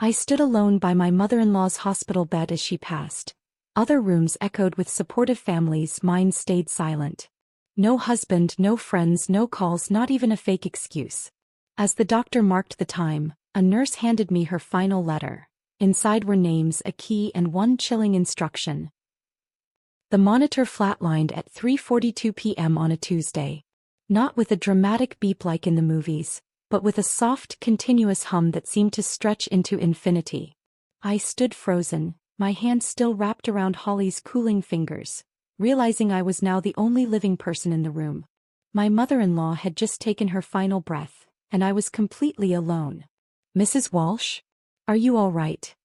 I stood alone by my mother-in-law's hospital bed as she passed. Other rooms echoed with supportive families, mine stayed silent. No husband, no friends, no calls, not even a fake excuse. As the doctor marked the time, a nurse handed me her final letter. Inside were names, a key, and one chilling instruction. The monitor flatlined at 3:42 p.m. on a Tuesday. Not with a dramatic beep like in the movies, but with a soft, continuous hum that seemed to stretch into infinity. I stood frozen, my hand still wrapped around Holly's cooling fingers, realizing I was now the only living person in the room. My mother-in-law had just taken her final breath, and I was completely alone. "Mrs. Walsh? Are you all right?"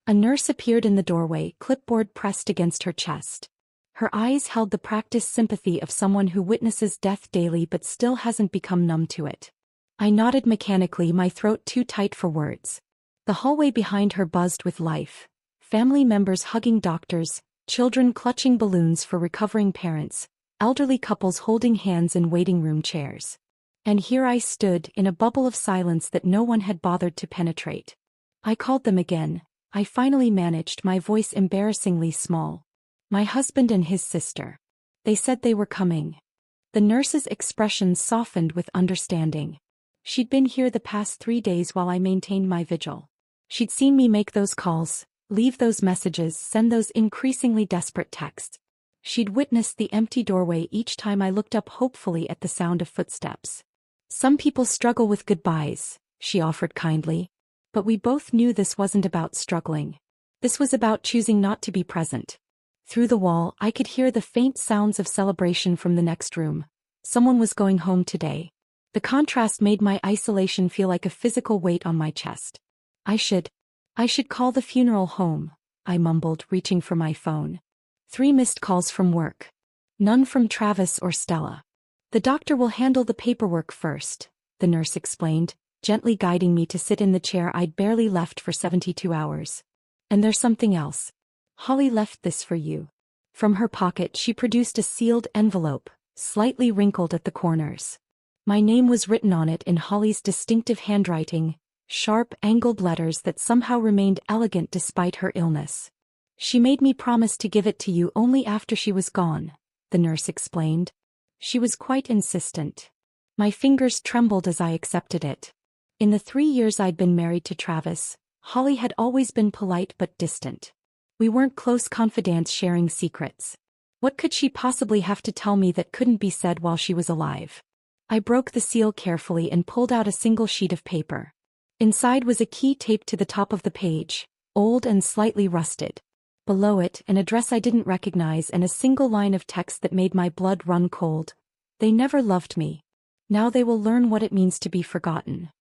A nurse appeared in the doorway, clipboard pressed against her chest. Her eyes held the practiced sympathy of someone who witnesses death daily but still hasn't become numb to it. I nodded mechanically, my throat too tight for words. The hallway behind her buzzed with life. Family members hugging doctors, children clutching balloons for recovering parents, elderly couples holding hands in waiting room chairs. And here I stood, in a bubble of silence that no one had bothered to penetrate. I called them again. I finally managed, my voice embarrassingly small. My husband and his sister. They said they were coming. The nurse's expression softened with understanding. She'd been here the past 3 days while I maintained my vigil. She'd seen me make those calls, leave those messages, send those increasingly desperate texts. She'd witnessed the empty doorway each time I looked up hopefully at the sound of footsteps. "Some people struggle with goodbyes," she offered kindly. But we both knew this wasn't about struggling. This was about choosing not to be present. Through the wall, I could hear the faint sounds of celebration from the next room. Someone was going home today. The contrast made my isolation feel like a physical weight on my chest. I should call the funeral home," I mumbled, reaching for my phone. 3 missed calls from work. None from Travis or Stella. "The doctor will handle the paperwork first," the nurse explained, gently guiding me to sit in the chair I'd barely left for 72 hours. "And there's something else. Holly left this for you." From her pocket she produced a sealed envelope, slightly wrinkled at the corners. My name was written on it in Holly's distinctive handwriting, sharp, angled letters that somehow remained elegant despite her illness. "She made me promise to give it to you only after she was gone," the nurse explained. She was quite insistent. My fingers trembled as I accepted it. In the 3 years I'd been married to Travis, Holly had always been polite but distant. We weren't close confidants sharing secrets. What could she possibly have to tell me that couldn't be said while she was alive? I broke the seal carefully and pulled out a single sheet of paper. Inside was a key taped to the top of the page, old and slightly rusted. Below it, an address I didn't recognize and a single line of text that made my blood run cold. "They never loved me. Now they will learn what it means to be forgotten."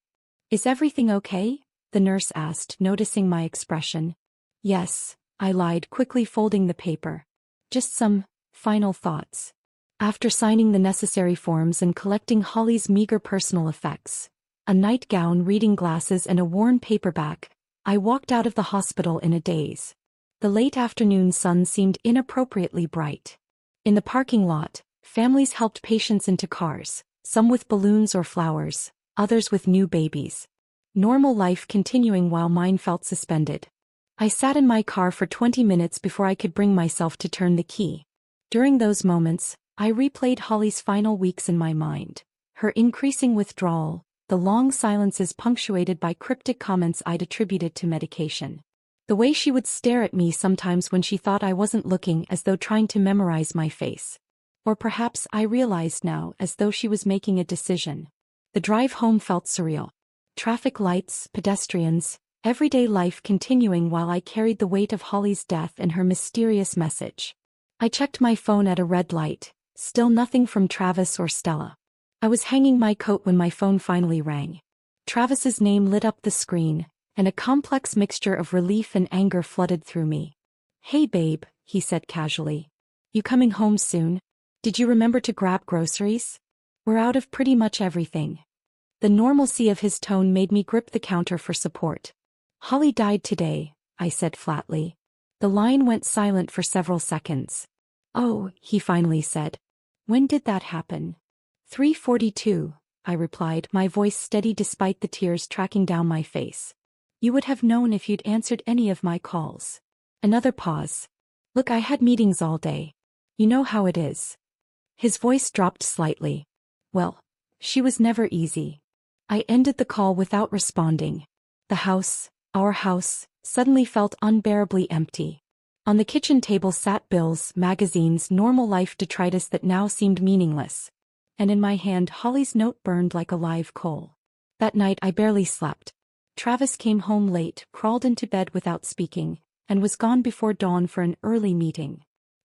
"Is everything okay?" the nurse asked, noticing my expression. "Yes," I lied, quickly folding the paper. "Just some final thoughts." After signing the necessary forms and collecting Holly's meager personal effects, a nightgown, reading glasses, and a worn paperback, I walked out of the hospital in a daze. The late afternoon sun seemed inappropriately bright. In the parking lot, families helped patients into cars, some with balloons or flowers, others with new babies. Normal life continuing while mine felt suspended. I sat in my car for 20 minutes before I could bring myself to turn the key. During those moments, I replayed Holly's final weeks in my mind. Her increasing withdrawal, the long silences punctuated by cryptic comments I'd attributed to medication. The way she would stare at me sometimes when she thought I wasn't looking, as though trying to memorize my face. Or perhaps, I realized now, as though she was making a decision. The drive home felt surreal. Traffic lights, pedestrians, everyday life continuing while I carried the weight of Holly's death and her mysterious message. I checked my phone at a red light, still nothing from Travis or Stella. I was hanging my coat when my phone finally rang. Travis's name lit up the screen, and a complex mixture of relief and anger flooded through me. "Hey babe," he said casually. "You coming home soon? Did you remember to grab groceries? We're out of pretty much everything." The normalcy of his tone made me grip the counter for support. "Holly died today," I said flatly. The line went silent for several seconds. "Oh," he finally said. "When did that happen?" 3:42, I replied, my voice steady despite the tears tracking down my face. You would have known if you'd answered any of my calls. Another pause. Look, I had meetings all day. You know how it is. His voice dropped slightly. Well, she was never easy. I ended the call without responding. The house, our house, suddenly felt unbearably empty. On the kitchen table sat bills, magazines, normal life detritus that now seemed meaningless. And in my hand Holly's note burned like a live coal. That night I barely slept. Travis came home late, crawled into bed without speaking, and was gone before dawn for an early meeting.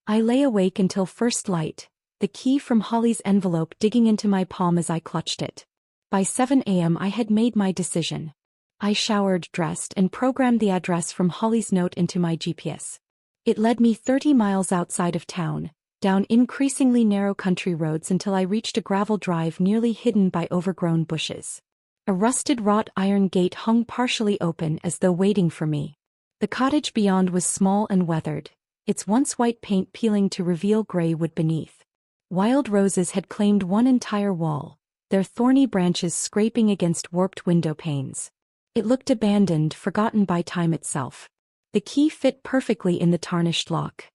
I lay awake until first light, the key from Holly's envelope digging into my palm as I clutched it. By 7 a.m. I had made my decision. I showered, dressed, and programmed the address from Holly's note into my GPS. It led me 30 miles outside of town, down increasingly narrow country roads until I reached a gravel drive nearly hidden by overgrown bushes. A rusted wrought iron gate hung partially open as though waiting for me. The cottage beyond was small and weathered, its once white paint peeling to reveal gray wood beneath. Wild roses had claimed one entire wall, their thorny branches scraping against warped window panes. It looked abandoned, forgotten by time itself. The key fit perfectly in the tarnished lock.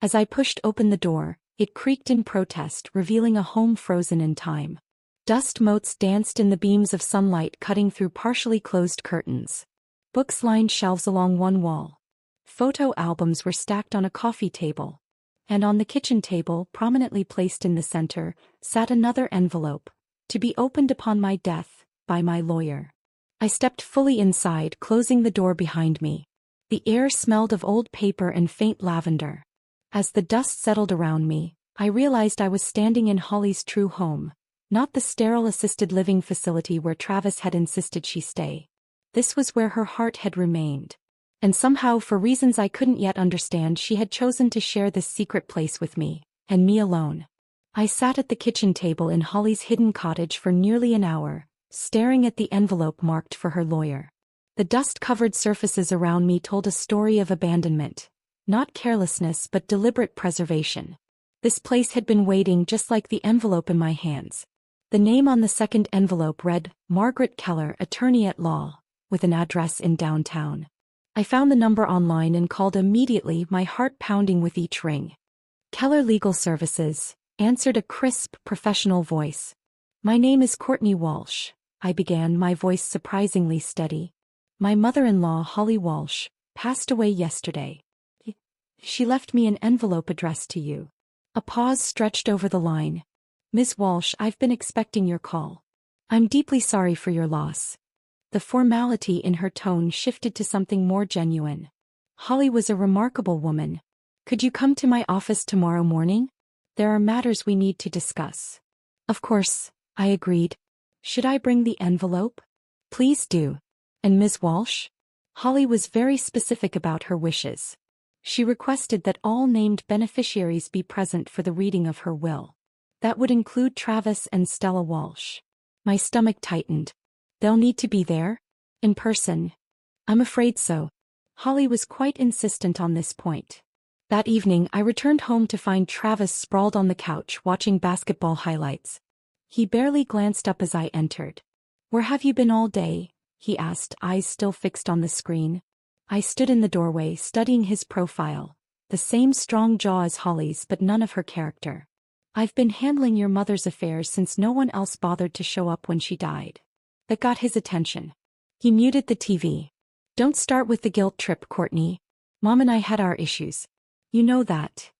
As I pushed open the door, it creaked in protest, revealing a home frozen in time. Dust motes danced in the beams of sunlight cutting through partially closed curtains. Books lined shelves along one wall. Photo albums were stacked on a coffee table. And on the kitchen table, prominently placed in the center, sat another envelope, to be opened upon my death, by my lawyer. I stepped fully inside, closing the door behind me. The air smelled of old paper and faint lavender. As the dust settled around me, I realized I was standing in Holly's true home, not the sterile assisted living facility where Travis had insisted she stay. This was where her heart had remained. And somehow, for reasons I couldn't yet understand, she had chosen to share this secret place with me, and me alone. I sat at the kitchen table in Holly's hidden cottage for nearly an hour, staring at the envelope marked for her lawyer. The dust-covered surfaces around me told a story of abandonment. Not carelessness but deliberate preservation. This place had been waiting just like the envelope in my hands. The name on the second envelope read, Margaret Keller, attorney at law, with an address in downtown. I found the number online and called immediately, my heart pounding with each ring. Keller Legal Services, answered a crisp, professional voice. My name is Courtney Walsh, I began, my voice surprisingly steady. My mother-in-law, Holly Walsh, passed away yesterday. She left me an envelope addressed to you. A pause stretched over the line. Ms. Walsh, I've been expecting your call. I'm deeply sorry for your loss. The formality in her tone shifted to something more genuine. Holly was a remarkable woman. Could you come to my office tomorrow morning? There are matters we need to discuss. Of course, I agreed. Should I bring the envelope? Please do. And Ms. Walsh? Holly was very specific about her wishes. She requested that all named beneficiaries be present for the reading of her will. That would include Travis and Stella Walsh. My stomach tightened. They'll need to be there? In person? I'm afraid so. Holly was quite insistent on this point. That evening I returned home to find Travis sprawled on the couch watching basketball highlights. He barely glanced up as I entered. Where have you been all day? He asked, eyes still fixed on the screen. I stood in the doorway studying his profile, the same strong jaw as Holly's but none of her character. I've been handling your mother's affairs since no one else bothered to show up when she died. That got his attention. He muted the TV. Don't start with the guilt trip, Courtney. Mom and I had our issues. You know that.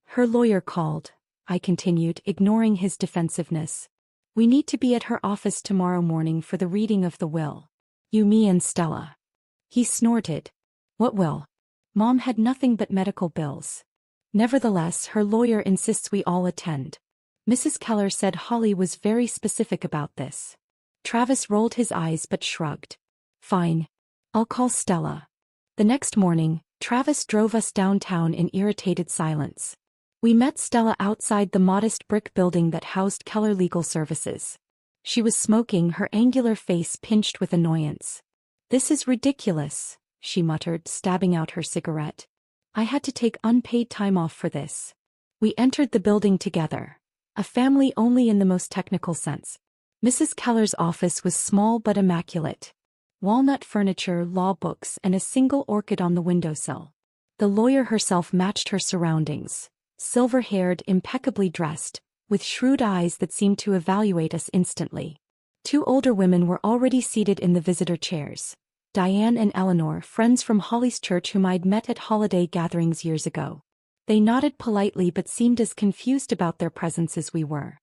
Her lawyer called, I continued, ignoring his defensiveness. We need to be at her office tomorrow morning for the reading of the will. You, me, and Stella. He snorted. What will? Mom had nothing but medical bills. Nevertheless, her lawyer insists we all attend. Mrs. Keller said Holly was very specific about this. Travis rolled his eyes but shrugged. Fine. I'll call Stella. The next morning, Travis drove us downtown in irritated silence. We met Stella outside the modest brick building that housed Keller Legal Services. She was smoking, her angular face pinched with annoyance. This is ridiculous, she muttered, stabbing out her cigarette. I had to take unpaid time off for this. We entered the building together. A family only in the most technical sense. Mrs. Keller's office was small but immaculate. Walnut furniture, law books, and a single orchid on the windowsill. The lawyer herself matched her surroundings. Silver-haired, impeccably dressed, with shrewd eyes that seemed to evaluate us instantly. Two older women were already seated in the visitor chairs. Diane and Eleanor, friends from Holly's church whom I'd met at holiday gatherings years ago. They nodded politely but seemed as confused about their presence as we were.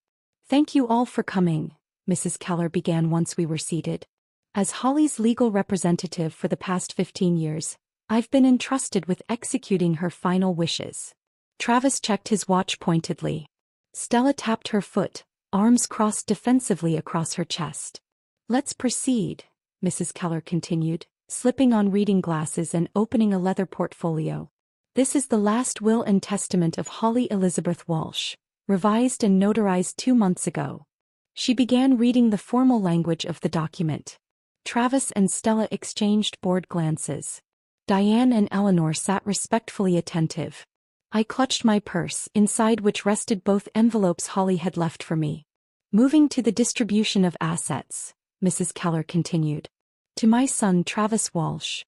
"Thank you all for coming," Mrs. Keller began once we were seated. "As Holly's legal representative for the past 15 years, I've been entrusted with executing her final wishes." Travis checked his watch pointedly. Stella tapped her foot, arms crossed defensively across her chest. "Let's proceed," Mrs. Keller continued, slipping on reading glasses and opening a leather portfolio. "This is the last will and testament of Holly Elizabeth Walsh, revised and notarized 2 months ago." She began reading the formal language of the document. Travis and Stella exchanged bored glances. Diane and Eleanor sat respectfully attentive. I clutched my purse, inside which rested both envelopes Holly had left for me. "Moving to the distribution of assets," Mrs. Keller continued. "To my son Travis Walsh."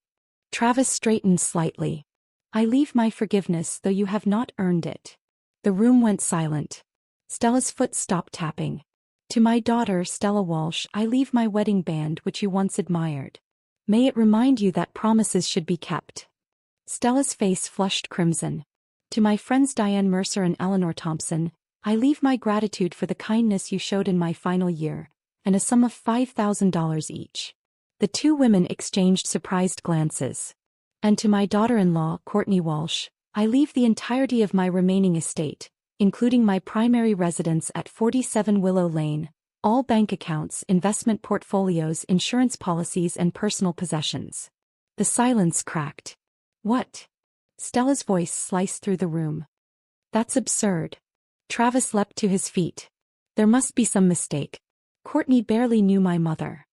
Travis straightened slightly. "I leave my forgiveness though you have not earned it." The room went silent. Stella's foot stopped tapping. "To my daughter Stella Walsh I leave my wedding band which you once admired. May it remind you that promises should be kept." Stella's face flushed crimson. "To my friends Diane Mercer and Eleanor Thompson, I leave my gratitude for the kindness you showed in my final year, and a sum of $5,000 each." The two women exchanged surprised glances. "And to my daughter-in-law, Courtney Walsh, I leave the entirety of my remaining estate, including my primary residence at 47 Willow Lane, all bank accounts, investment portfolios, insurance policies, and personal possessions." The silence cracked. "What?" Stella's voice sliced through the room. "That's absurd." Travis leapt to his feet. "There must be some mistake. Courtney barely knew my mother."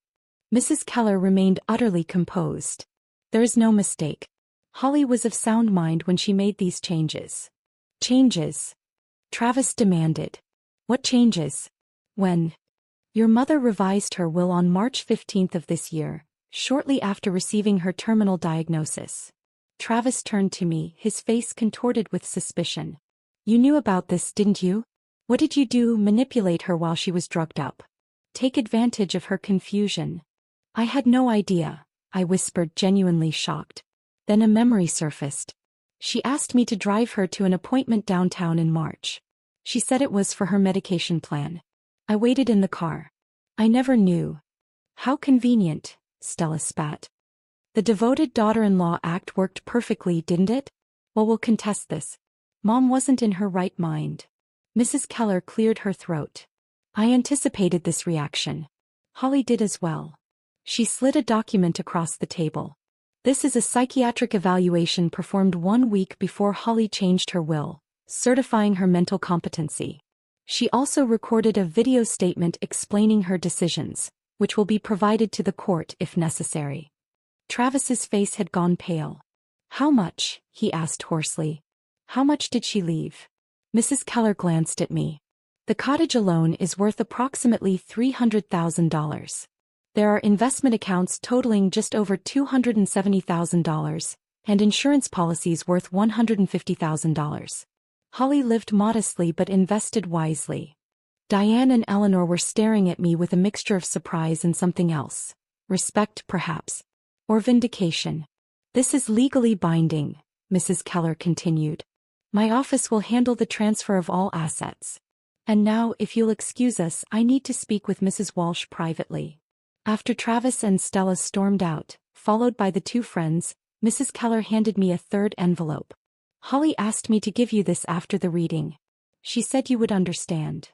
Mrs. Keller remained utterly composed. "There is no mistake. Holly was of sound mind when she made these changes." "Changes?" Travis demanded. "What changes?" "When your mother revised her will on March 15th of this year, shortly after receiving her terminal diagnosis." Travis turned to me, his face contorted with suspicion. "You knew about this, didn't you? What did you do? Manipulate her while she was drugged up? Take advantage of her confusion?" "I had no idea," I whispered, genuinely shocked. Then a memory surfaced. "She asked me to drive her to an appointment downtown in March. She said it was for her medication plan. I waited in the car. I never knew." "How convenient," Stella spat. "The devoted daughter-in-law act worked perfectly, didn't it? Well, we'll contest this. Mom wasn't in her right mind." Mrs. Keller cleared her throat. "I anticipated this reaction. Holly did as well." She slid a document across the table. "This is a psychiatric evaluation performed 1 week before Holly changed her will, certifying her mental competency. She also recorded a video statement explaining her decisions, which will be provided to the court if necessary." Travis's face had gone pale. "How much?" he asked hoarsely. "How much did she leave?" Mrs. Keller glanced at me. "The cottage alone is worth approximately $300,000. There are investment accounts totaling just over $270,000, and insurance policies worth $150,000. Holly lived modestly but invested wisely." Diane and Eleanor were staring at me with a mixture of surprise and something else. Respect, perhaps. Or vindication. "This is legally binding," Mrs. Keller continued. "My office will handle the transfer of all assets. And now, if you'll excuse us, I need to speak with Mrs. Walsh privately." After Travis and Stella stormed out, followed by the two friends, Mrs. Keller handed me a third envelope. "Holly asked me to give you this after the reading. She said you would understand."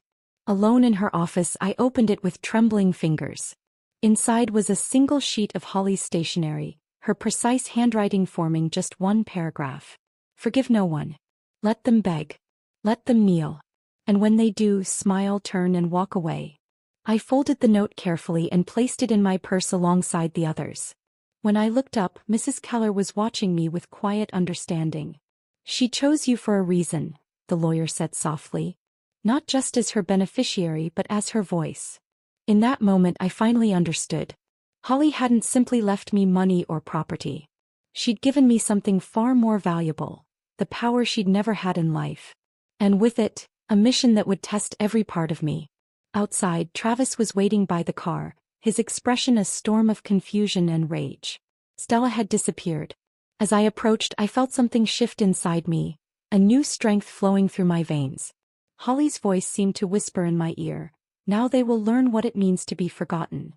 Alone in her office, I opened it with trembling fingers. Inside was a single sheet of Holly's stationery, her precise handwriting forming just one paragraph. "Forgive no one. Let them beg. Let them kneel. And when they do, smile, turn, and walk away." I folded the note carefully and placed it in my purse alongside the others. When I looked up, Mrs. Keller was watching me with quiet understanding. "She chose you for a reason," the lawyer said softly. "Not just as her beneficiary but as her voice." In that moment I finally understood. Holly hadn't simply left me money or property. She'd given me something far more valuable, the power she'd never had in life. And with it, a mission that would test every part of me. Outside, Travis was waiting by the car, his expression a storm of confusion and rage. Stella had disappeared. As I approached, I felt something shift inside me, a new strength flowing through my veins. Holly's voice seemed to whisper in my ear, "Now they will learn what it means to be forgotten."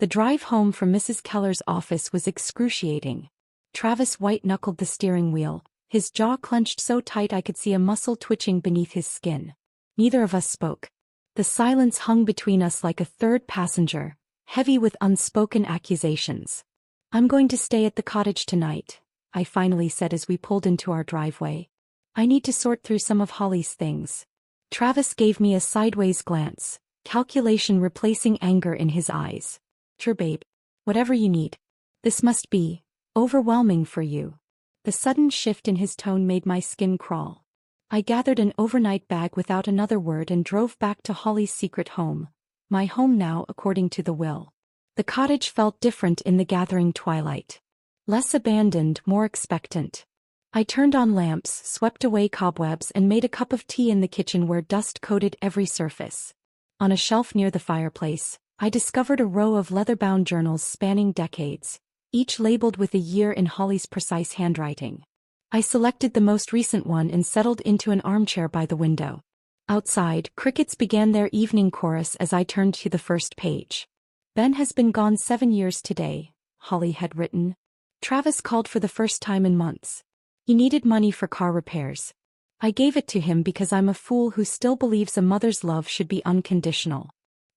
The drive home from Mrs. Keller's office was excruciating. Travis white-knuckled the steering wheel, his jaw clenched so tight I could see a muscle twitching beneath his skin. Neither of us spoke. The silence hung between us like a third passenger, heavy with unspoken accusations. "I'm going to stay at the cottage tonight," I finally said as we pulled into our driveway. "I need to sort through some of Holly's things." Travis gave me a sideways glance, calculation replacing anger in his eyes. "Sure, babe. Whatever you need. This must be overwhelming for you." The sudden shift in his tone made my skin crawl. I gathered an overnight bag without another word and drove back to Holly's secret home, my home now according to the will. The cottage felt different in the gathering twilight. Less abandoned, more expectant. I turned on lamps, swept away cobwebs and made a cup of tea in the kitchen where dust coated every surface. On a shelf near the fireplace, I discovered a row of leather-bound journals spanning decades, each labeled with a year in Holly's precise handwriting. I selected the most recent one and settled into an armchair by the window. Outside, crickets began their evening chorus as I turned to the first page. "Ben has been gone 7 years today," Holly had written. "Travis called for the first time in months. He needed money for car repairs. I gave it to him because I'm a fool who still believes a mother's love should be unconditional.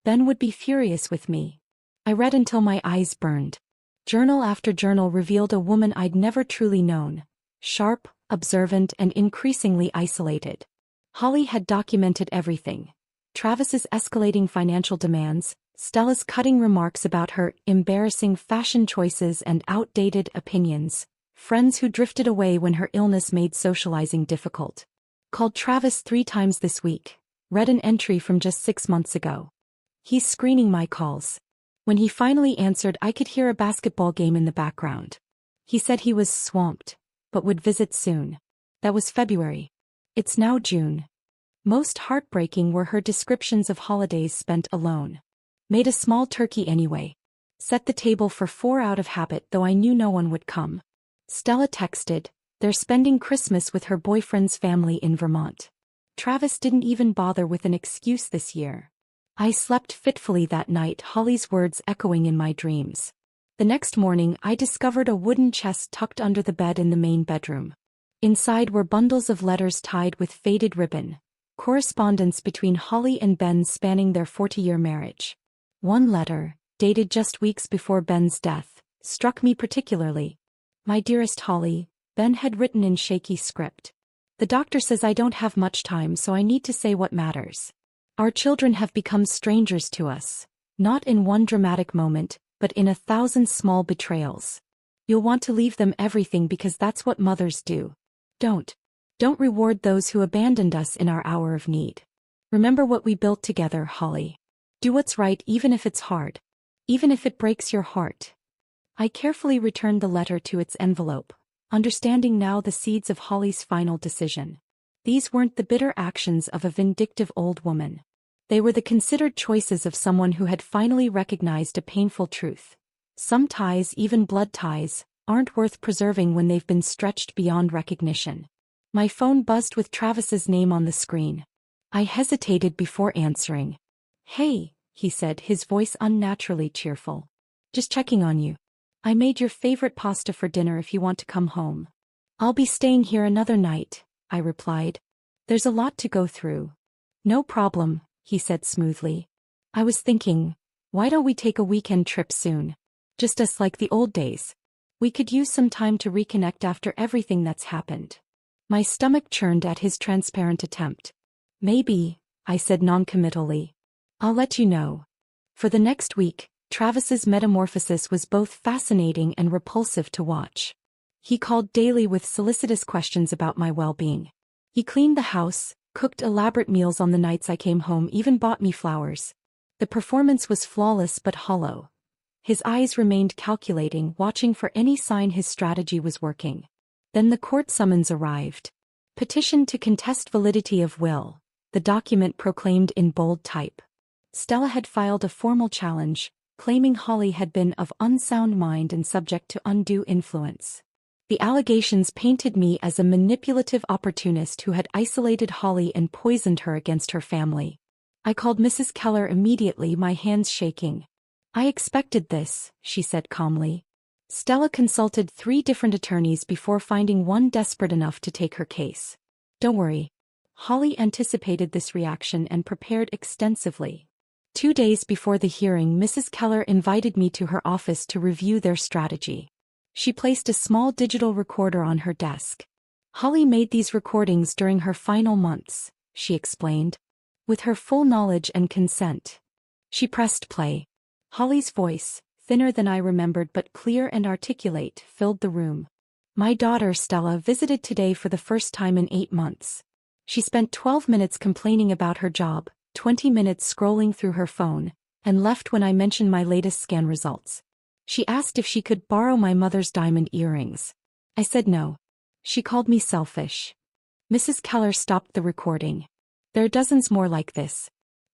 Ben would be furious with me." I read until my eyes burned. Journal after journal revealed a woman I'd never truly known. Sharp, observant, and increasingly isolated. Holly had documented everything. Travis's escalating financial demands, Stella's cutting remarks about her embarrassing fashion choices and outdated opinions, friends who drifted away when her illness made socializing difficult. Called Travis 3 times this week. Read an entry from just 6 months ago. "He's screening my calls. When he finally answered, I could hear a basketball game in the background. He said he was swamped, but would visit soon." That was February. It's now June. Most heartbreaking were her descriptions of holidays spent alone. "Made a small turkey anyway. Set the table for 4 out of habit though I knew no one would come." Stella texted, "They're spending Christmas with her boyfriend's family in Vermont. Travis didn't even bother with an excuse this year." I slept fitfully that night, Holly's words echoing in my dreams. The next morning I discovered a wooden chest tucked under the bed in the main bedroom. Inside were bundles of letters tied with faded ribbon, correspondence between Holly and Ben spanning their 40-year marriage. One letter, dated just weeks before Ben's death, struck me particularly. "My dearest Holly," Ben had written in shaky script. "The doctor says I don't have much time, so I need to say what matters. Our children have become strangers to us, not in one dramatic moment, but in 1,000 small betrayals. You'll want to leave them everything because that's what mothers do. Don't reward those who abandoned us in our hour of need. Remember what we built together, Holly. Do what's right even if it's hard. Even if it breaks your heart." I carefully returned the letter to its envelope, understanding now the seeds of Holly's final decision. These weren't the bitter actions of a vindictive old woman. They were the considered choices of someone who had finally recognized a painful truth. Some ties, even blood ties, aren't worth preserving when they've been stretched beyond recognition. My phone buzzed with Travis's name on the screen. I hesitated before answering. "Hey," he said, his voice unnaturally cheerful. "Just checking on you. I made your favorite pasta for dinner if you want to come home." "I'll be staying here another night," I replied. "There's a lot to go through." "No problem," he said smoothly. "I was thinking, why don't we take a weekend trip soon? Just us like the old days. We could use some time to reconnect after everything that's happened." My stomach churned at his transparent attempt. "Maybe," I said noncommittally. "I'll let you know." For the next week, Travis's metamorphosis was both fascinating and repulsive to watch. He called daily with solicitous questions about my well-being. He cleaned the house, cooked elaborate meals on the nights I came home, even bought me flowers. The performance was flawless but hollow. His eyes remained calculating, watching for any sign his strategy was working. Then the court summons arrived. Petition to contest validity of will, the document proclaimed in bold type. Stella had filed a formal challenge, claiming Holly had been of unsound mind and subject to undue influence. The allegations painted me as a manipulative opportunist who had isolated Holly and poisoned her against her family. I called Mrs. Keller immediately, my hands shaking. "I expected this," she said calmly. Stella consulted 3 different attorneys before finding one desperate enough to take her case. "Don't worry." Holly anticipated this reaction and prepared extensively. 2 days before the hearing, Mrs. Keller invited me to her office to review their strategy. She placed a small digital recorder on her desk. "Holly made these recordings during her final months," she explained. "With her full knowledge and consent." She pressed play. Holly's voice, thinner than I remembered but clear and articulate, filled the room. "My daughter Stella visited today for the first time in 8 months. She spent 12 minutes complaining about her job, 20 minutes scrolling through her phone, and left when I mentioned my latest scan results. She asked if she could borrow my mother's diamond earrings. I said no. She called me selfish." Mrs. Keller stopped the recording. "There are dozens more like this."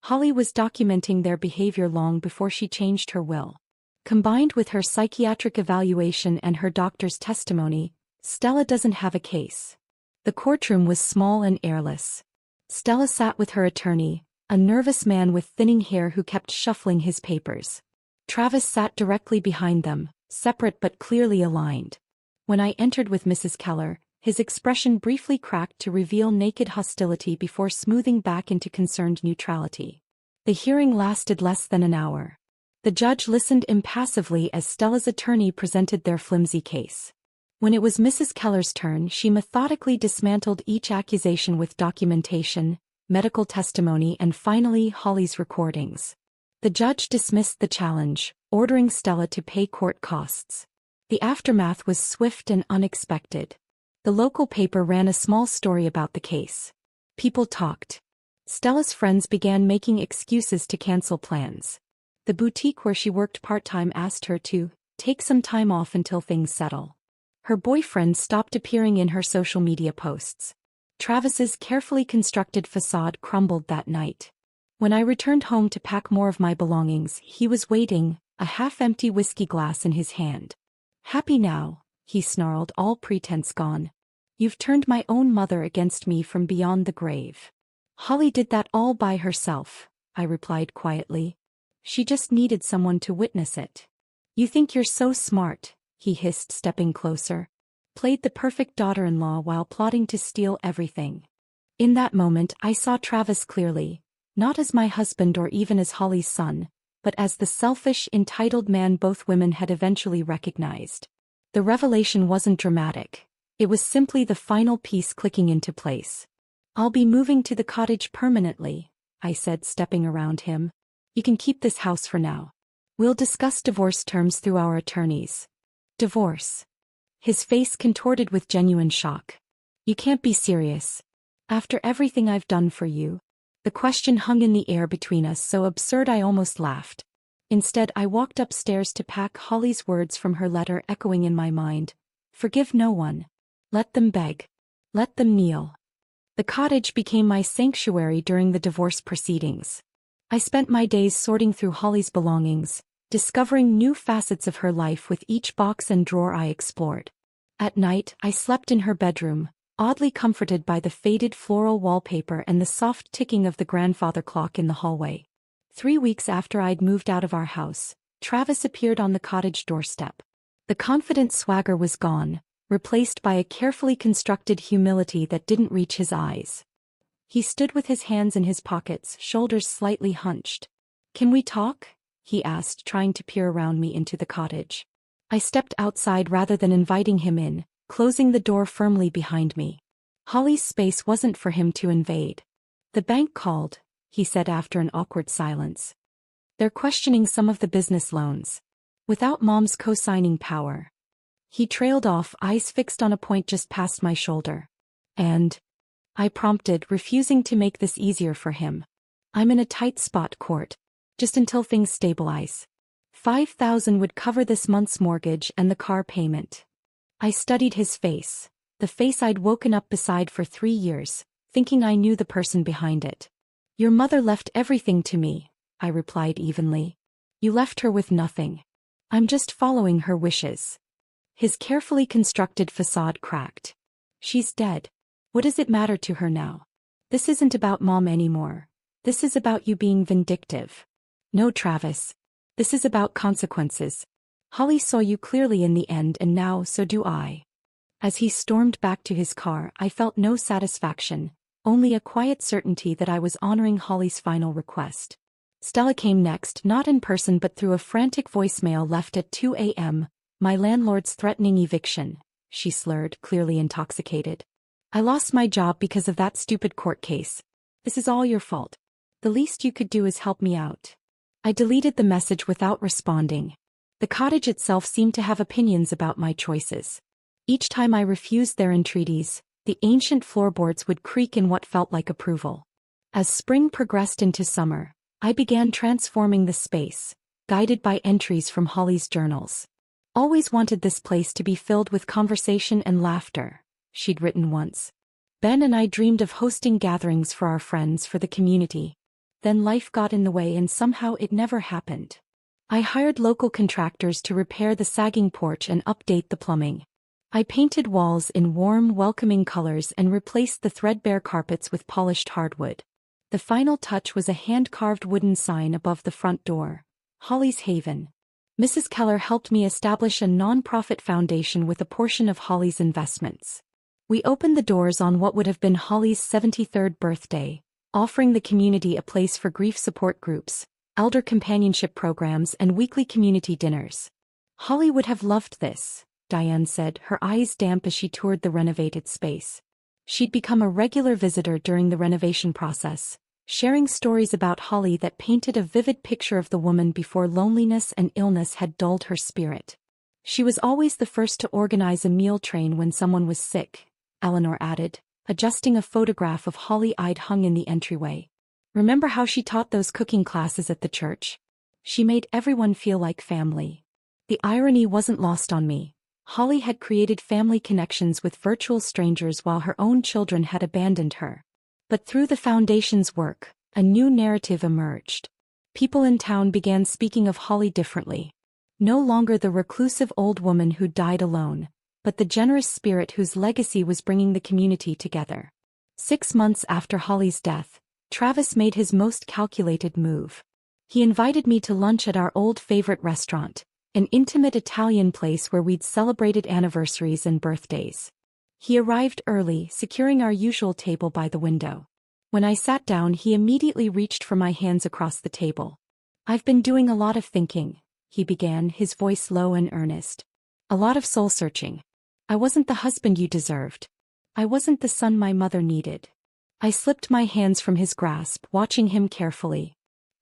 Holly was documenting their behavior long before she changed her will. Combined with her psychiatric evaluation and her doctor's testimony, Stella doesn't have a case. The courtroom was small and airless. Stella sat with her attorney, a nervous man with thinning hair who kept shuffling his papers. Travis sat directly behind them, separate but clearly aligned. When I entered with Mrs. Keller, his expression briefly cracked to reveal naked hostility before smoothing back into concerned neutrality. The hearing lasted less than an hour. The judge listened impassively as Stella's attorney presented their flimsy case. When it was Mrs. Keller's turn, she methodically dismantled each accusation with documentation, medical testimony, and finally Holly's recordings. The judge dismissed the challenge, ordering Stella to pay court costs. The aftermath was swift and unexpected. The local paper ran a small story about the case. People talked. Stella's friends began making excuses to cancel plans. The boutique where she worked part-time asked her to take some time off until things settle. Her boyfriend stopped appearing in her social media posts. Travis's carefully constructed facade crumbled that night. When I returned home to pack more of my belongings, he was waiting, a half-empty whiskey glass in his hand. "Happy now?" he snarled, all pretense gone. "You've turned my own mother against me from beyond the grave." "Holly did that all by herself," I replied quietly. "She just needed someone to witness it." "You think you're so smart," he hissed, stepping closer. "Played the perfect daughter-in-law while plotting to steal everything." In that moment I saw Travis clearly, not as my husband or even as Holly's son, but as the selfish, entitled man both women had eventually recognized. The revelation wasn't dramatic. It was simply the final piece clicking into place. "I'll be moving to the cottage permanently," I said, stepping around him. "You can keep this house for now. We'll discuss divorce terms through our attorneys." "Divorce?" His face contorted with genuine shock. "You can't be serious. After everything I've done for you." The question hung in the air between us, so absurd I almost laughed. Instead, I walked upstairs to pack Holly's words from her letter echoing in my mind. "Forgive no one. Let them beg. Let them kneel." The cottage became my sanctuary during the divorce proceedings. I spent my days sorting through Holly's belongings, discovering new facets of her life with each box and drawer I explored. At night, I slept in her bedroom, oddly comforted by the faded floral wallpaper and the soft ticking of the grandfather clock in the hallway. 3 weeks after I'd moved out of our house, Travis appeared on the cottage doorstep. The confident swagger was gone, replaced by a carefully constructed humility that didn't reach his eyes. He stood with his hands in his pockets, shoulders slightly hunched. "Can we talk?" he asked, trying to peer around me into the cottage. I stepped outside rather than inviting him in, closing the door firmly behind me. Holly's space wasn't for him to invade. "The bank called," he said after an awkward silence. "They're questioning some of the business loans. Without Mom's co-signing power." He trailed off, eyes fixed on a point just past my shoulder. "And?" I prompted, refusing to make this easier for him. "I'm in a tight spot, Court. Just until things stabilize." $5,000 would cover this month's mortgage and the car payment. I studied his face, the face I'd woken up beside for 3 years, thinking I knew the person behind it. Your mother left everything to me, I replied evenly. You left her with nothing. I'm just following her wishes. His carefully constructed facade cracked. She's dead. What does it matter to her now? This isn't about Mom anymore. This is about you being vindictive. No, Travis. This is about consequences. Holly saw you clearly in the end, and now so do I. As he stormed back to his car, I felt no satisfaction, only a quiet certainty that I was honoring Holly's final request. Stella came next, not in person but through a frantic voicemail left at 2 a.m. My landlord's threatening eviction, she slurred, clearly intoxicated. I lost my job because of that stupid court case. This is all your fault. The least you could do is help me out. I deleted the message without responding. The cottage itself seemed to have opinions about my choices. Each time I refused their entreaties, the ancient floorboards would creak in what felt like approval. As spring progressed into summer, I began transforming the space, guided by entries from Holly's journals. Always wanted this place to be filled with conversation and laughter, she'd written once. Ben and I dreamed of hosting gatherings for our friends for the community. Then life got in the way and somehow it never happened. I hired local contractors to repair the sagging porch and update the plumbing. I painted walls in warm, welcoming colors and replaced the threadbare carpets with polished hardwood. The final touch was a hand-carved wooden sign above the front door, Holly's Haven. Mrs. Keller helped me establish a non-profit foundation with a portion of Holly's investments. We opened the doors on what would have been Holly's 73rd birthday, offering the community a place for grief support groups, elder companionship programs and weekly community dinners. Holly would have loved this, Diane said, her eyes damp as she toured the renovated space. She'd become a regular visitor during the renovation process, sharing stories about Holly that painted a vivid picture of the woman before loneliness and illness had dulled her spirit. She was always the first to organize a meal train when someone was sick, Eleanor added, adjusting a photograph of Holly I'd hung in the entryway. Remember how she taught those cooking classes at the church? She made everyone feel like family. The irony wasn't lost on me. Holly had created family connections with virtual strangers while her own children had abandoned her. But through the foundation's work, a new narrative emerged. People in town began speaking of Holly differently. No longer the reclusive old woman who died alone, but the generous spirit whose legacy was bringing the community together. 6 months after Holly's death, Travis made his most calculated move. He invited me to lunch at our old favorite restaurant, an intimate Italian place where we'd celebrated anniversaries and birthdays. He arrived early, securing our usual table by the window. When I sat down, he immediately reached for my hands across the table. I've been doing a lot of thinking, he began, his voice low and earnest. A lot of soul-searching. I wasn't the husband you deserved. I wasn't the son my mother needed. I slipped my hands from his grasp, watching him carefully.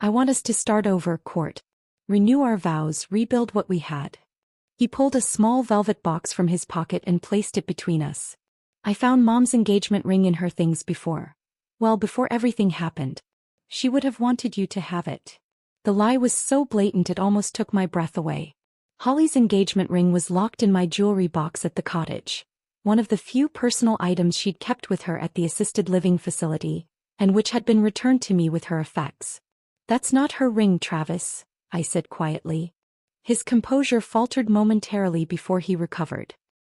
I want us to start over, Court. Renew our vows, rebuild what we had. He pulled a small velvet box from his pocket and placed it between us. I found Mom's engagement ring in her things before. Well, before everything happened. She would have wanted you to have it. The lie was so blatant it almost took my breath away. Holly's engagement ring was locked in my jewelry box at the cottage, one of the few personal items she'd kept with her at the assisted living facility, and which had been returned to me with her effects. That's not her ring, Travis, I said quietly. His composure faltered momentarily before he recovered.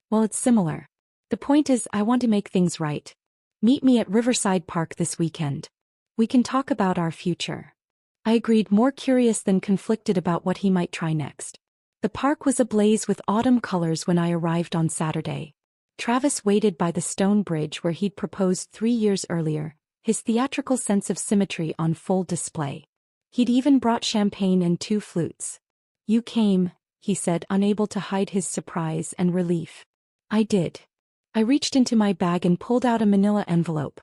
Well, it's similar. The point is, I want to make things right. Meet me at Riverside Park this weekend. We can talk about our future. I agreed, more curious than conflicted about what he might try next. The park was ablaze with autumn colors when I arrived on Saturday. Travis waited by the stone bridge where he'd proposed 3 years earlier, his theatrical sense of symmetry on full display. He'd even brought champagne and 2 flutes. You came, he said, unable to hide his surprise and relief. I did. I reached into my bag and pulled out a manila envelope.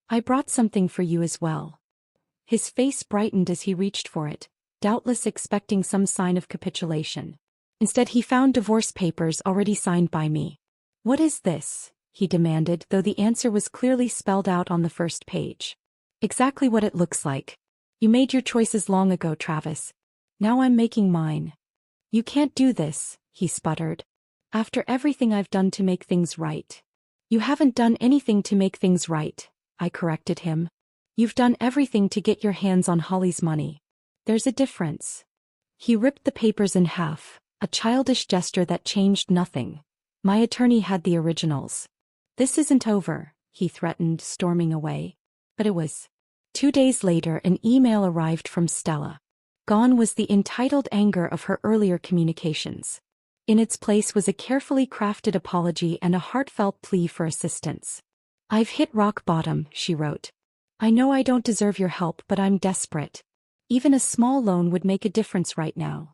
I brought something for you as well. His face brightened as he reached for it, doubtless expecting some sign of capitulation. Instead, he found divorce papers already signed by me. What is this? He demanded, though the answer was clearly spelled out on the first page. Exactly what it looks like. You made your choices long ago, Travis. Now I'm making mine. "You can't do this," he sputtered. "After everything I've done to make things right." "You haven't done anything to make things right," I corrected him. "You've done everything to get your hands on Holly's money. There's a difference." He ripped the papers in half, a childish gesture that changed nothing. "My attorney had the originals." "This isn't over," he threatened, storming away. But it was. 2 days later, an email arrived from Stella. Gone was the entitled anger of her earlier communications. In its place was a carefully crafted apology and a heartfelt plea for assistance. "I've hit rock bottom," she wrote. "I know I don't deserve your help, but I'm desperate. Even a small loan would make a difference right now."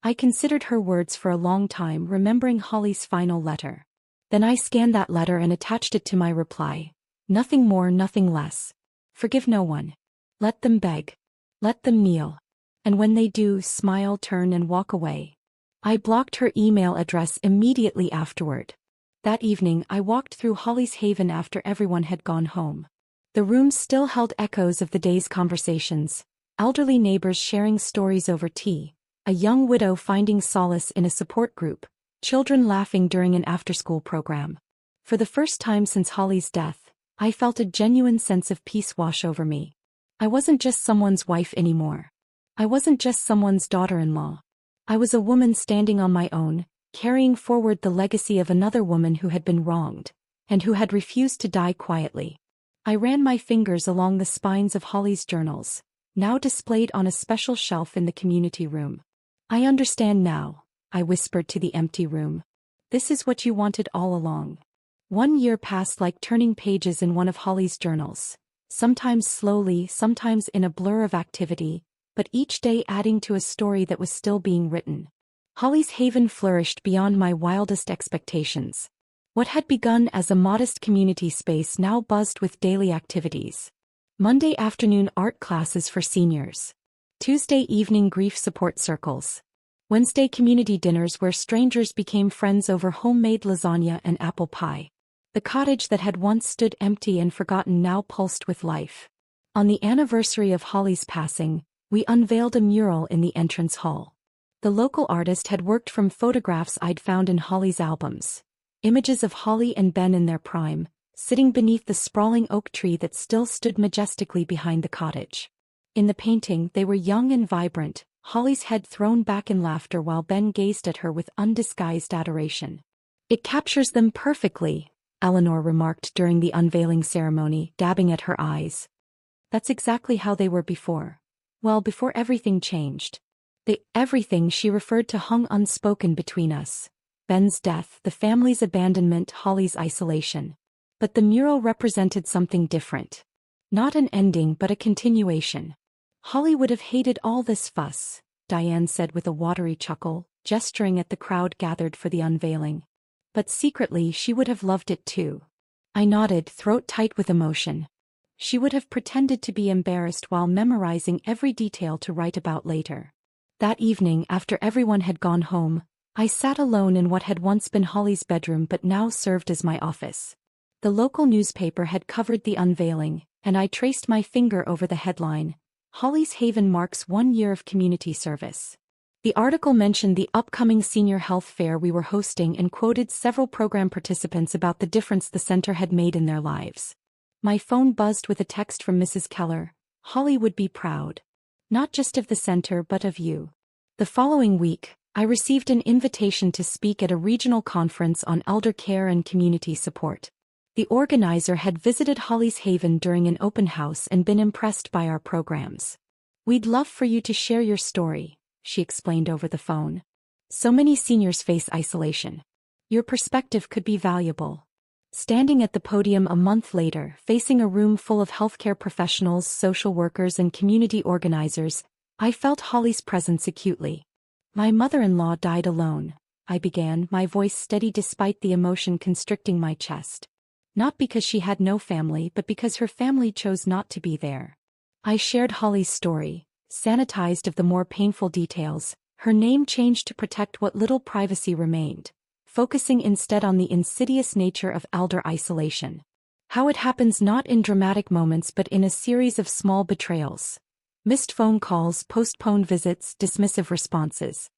I considered her words for a long time, remembering Holly's final letter. Then I scanned that letter and attached it to my reply. Nothing more, nothing less. Forgive no one. Let them beg. Let them kneel. And when they do, smile, turn and walk away. I blocked her email address immediately afterward. That evening I walked through Holly's Haven after everyone had gone home. The rooms still held echoes of the day's conversations, elderly neighbors sharing stories over tea, a young widow finding solace in a support group, children laughing during an after-school program. For the first time since Holly's death, I felt a genuine sense of peace wash over me. I wasn't just someone's wife anymore. I wasn't just someone's daughter-in-law. I was a woman standing on my own, carrying forward the legacy of another woman who had been wronged, and who had refused to die quietly. I ran my fingers along the spines of Holly's journals, now displayed on a special shelf in the community room. "I understand now," I whispered to the empty room. "This is what you wanted all along." 1 year passed like turning pages in one of Holly's journals, sometimes slowly, sometimes in a blur of activity, but each day adding to a story that was still being written. Holly's Haven flourished beyond my wildest expectations. What had begun as a modest community space now buzzed with daily activities. Monday afternoon art classes for seniors. Tuesday evening grief support circles. Wednesday community dinners where strangers became friends over homemade lasagna and apple pie. The cottage that had once stood empty and forgotten now pulsed with life. On the anniversary of Holly's passing, we unveiled a mural in the entrance hall. The local artist had worked from photographs I'd found in Holly's albums. Images of Holly and Ben in their prime, sitting beneath the sprawling oak tree that still stood majestically behind the cottage. In the painting, they were young and vibrant, Holly's head thrown back in laughter while Ben gazed at her with undisguised adoration. "It captures them perfectly," Eleanor remarked during the unveiling ceremony, dabbing at her eyes. "That's exactly how they were before. Well, before everything changed." The everything she referred to hung unspoken between us. Ben's death, the family's abandonment, Holly's isolation. But the mural represented something different. Not an ending but a continuation. "Holly would have hated all this fuss," Diane said with a watery chuckle, gesturing at the crowd gathered for the unveiling. "But secretly she would have loved it too." I nodded, throat tight with emotion. She would have pretended to be embarrassed while memorizing every detail to write about later. That evening, after everyone had gone home, I sat alone in what had once been Holly's bedroom but now served as my office. The local newspaper had covered the unveiling, and I traced my finger over the headline, "Holly's Haven marks 1 year of community service." The article mentioned the upcoming senior health fair we were hosting and quoted several program participants about the difference the center had made in their lives. My phone buzzed with a text from Mrs. Keller. "Holly would be proud. Not just of the center but of you." The following week, I received an invitation to speak at a regional conference on elder care and community support. The organizer had visited Holly's Haven during an open house and been impressed by our programs. "We'd love for you to share your story," she explained over the phone. "So many seniors face isolation. Your perspective could be valuable." Standing at the podium a month later, facing a room full of healthcare professionals, social workers and community organizers, I felt Holly's presence acutely. "My mother-in-law died alone," I began, my voice steady despite the emotion constricting my chest. Not because she had no family but because her family chose not to be there. I shared Holly's story, sanitized of the more painful details, her name changed to protect what little privacy remained, focusing instead on the insidious nature of elder isolation. How it happens not in dramatic moments but in a series of small betrayals. Missed phone calls, postponed visits, dismissive responses.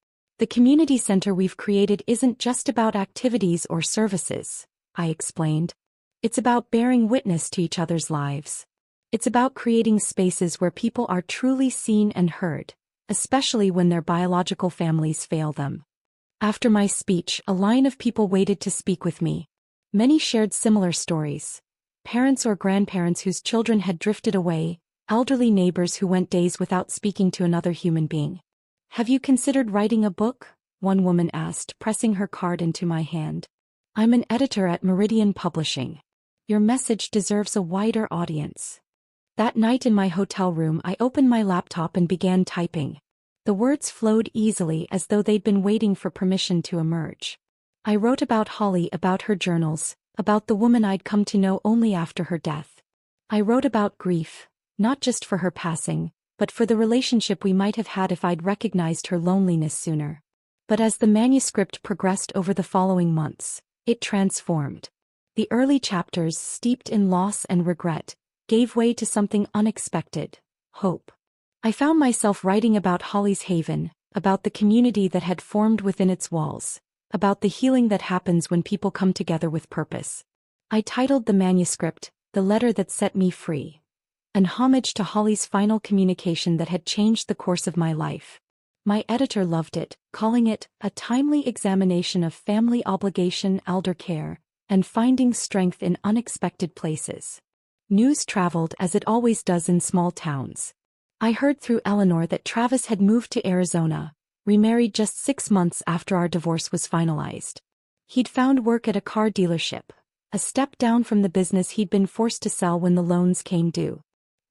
The community center we've created isn't just about activities or services, I explained. It's about bearing witness to each other's lives. It's about creating spaces where people are truly seen and heard, especially when their biological families fail them. After my speech, a line of people waited to speak with me. Many shared similar stories. Parents or grandparents whose children had drifted away, elderly neighbors who went days without speaking to another human being. "Have you considered writing a book?" one woman asked, pressing her card into my hand. "I'm an editor at Meridian Publishing. Your message deserves a wider audience." That night in my hotel room, I opened my laptop and began typing. The words flowed easily as though they'd been waiting for permission to emerge. I wrote about Holly, about her journals, about the woman I'd come to know only after her death. I wrote about grief, not just for her passing, but for the relationship we might have had if I'd recognized her loneliness sooner. But as the manuscript progressed over the following months, it transformed. The early chapters, steeped in loss and regret, gave way to something unexpected: hope. I found myself writing about Holly's Haven, about the community that had formed within its walls, about the healing that happens when people come together with purpose. I titled the manuscript, "The Letter That Set Me Free," an homage to Holly's final communication that had changed the course of my life. My editor loved it, calling it a timely examination of family obligation, elder care, and finding strength in unexpected places. News traveled as it always does in small towns. I heard through Eleanor that Travis had moved to Arizona, remarried just 6 months after our divorce was finalized. He'd found work at a car dealership, a step down from the business he'd been forced to sell when the loans came due.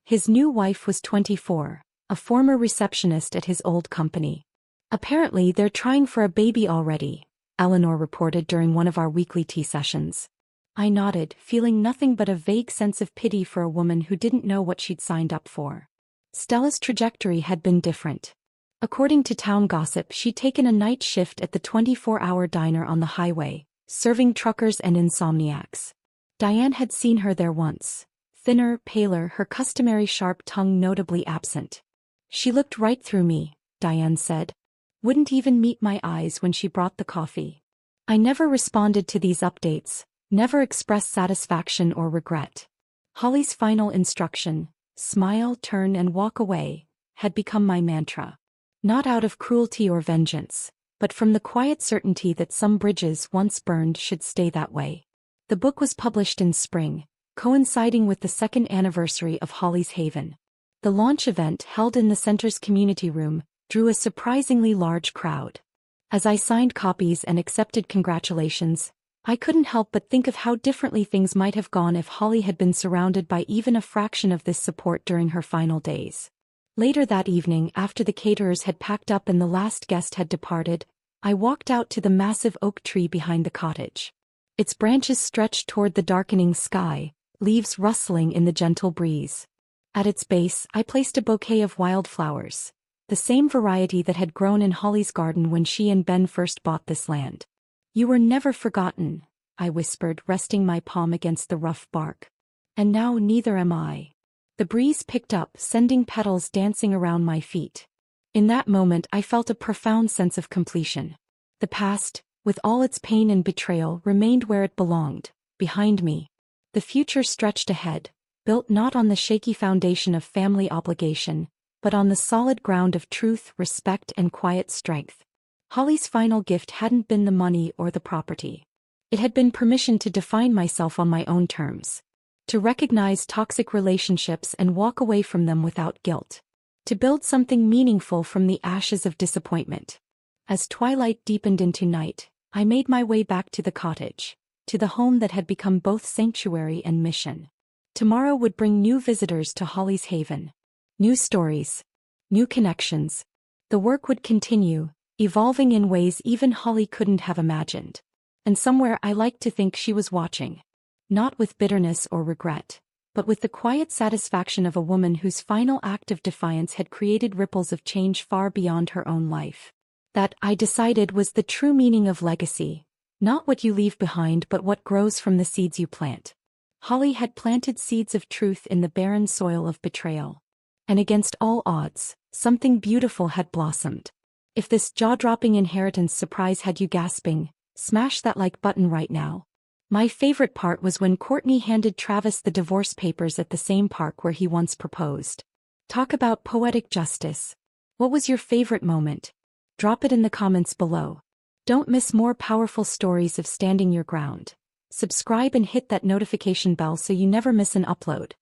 His new wife was 24, a former receptionist at his old company. "Apparently they're trying for a baby already," Eleanor reported during one of our weekly tea sessions. I nodded, feeling nothing but a vague sense of pity for a woman who didn't know what she'd signed up for. Stella's trajectory had been different. According to town gossip, she'd taken a night shift at the 24-hour diner on the highway, serving truckers and insomniacs. Diane had seen her there once. Thinner, paler, her customary sharp tongue notably absent. "She looked right through me," Diane said. "Wouldn't even meet my eyes when she brought the coffee." I never responded to these updates, never expressed satisfaction or regret. Holly's final instruction, "Smile, turn and walk away," had become my mantra. Not out of cruelty or vengeance, but from the quiet certainty that some bridges once burned should stay that way. The book was published in spring, coinciding with the 2nd anniversary of Holly's Haven. The launch event, held in the center's community room, drew a surprisingly large crowd. As I signed copies and accepted congratulations, I couldn't help but think of how differently things might have gone if Holly had been surrounded by even a fraction of this support during her final days. Later that evening, after the caterers had packed up and the last guest had departed, I walked out to the massive oak tree behind the cottage. Its branches stretched toward the darkening sky, leaves rustling in the gentle breeze. At its base, I placed a bouquet of wildflowers, the same variety that had grown in Holly's garden when she and Ben first bought this land. "You were never forgotten," I whispered, resting my palm against the rough bark. "And now neither am I." The breeze picked up, sending petals dancing around my feet. In that moment I felt a profound sense of completion. The past, with all its pain and betrayal, remained where it belonged, behind me. The future stretched ahead, built not on the shaky foundation of family obligation, but on the solid ground of truth, respect, and quiet strength. Holly's final gift hadn't been the money or the property. It had been permission to define myself on my own terms. To recognize toxic relationships and walk away from them without guilt. To build something meaningful from the ashes of disappointment. As twilight deepened into night, I made my way back to the cottage, to the home that had become both sanctuary and mission. Tomorrow would bring new visitors to Holly's Haven. New stories. New connections. The work would continue, evolving in ways even Holly couldn't have imagined. And somewhere I liked to think she was watching. Not with bitterness or regret, but with the quiet satisfaction of a woman whose final act of defiance had created ripples of change far beyond her own life. That, I decided, was the true meaning of legacy. Not what you leave behind, but what grows from the seeds you plant. Holly had planted seeds of truth in the barren soil of betrayal. And against all odds, something beautiful had blossomed. If this jaw-dropping inheritance surprise had you gasping, smash that like button right now. My favorite part was when Courtney handed Travis the divorce papers at the same park where he once proposed. Talk about poetic justice. What was your favorite moment? Drop it in the comments below. Don't miss more powerful stories of standing your ground. Subscribe and hit that notification bell so you never miss an upload.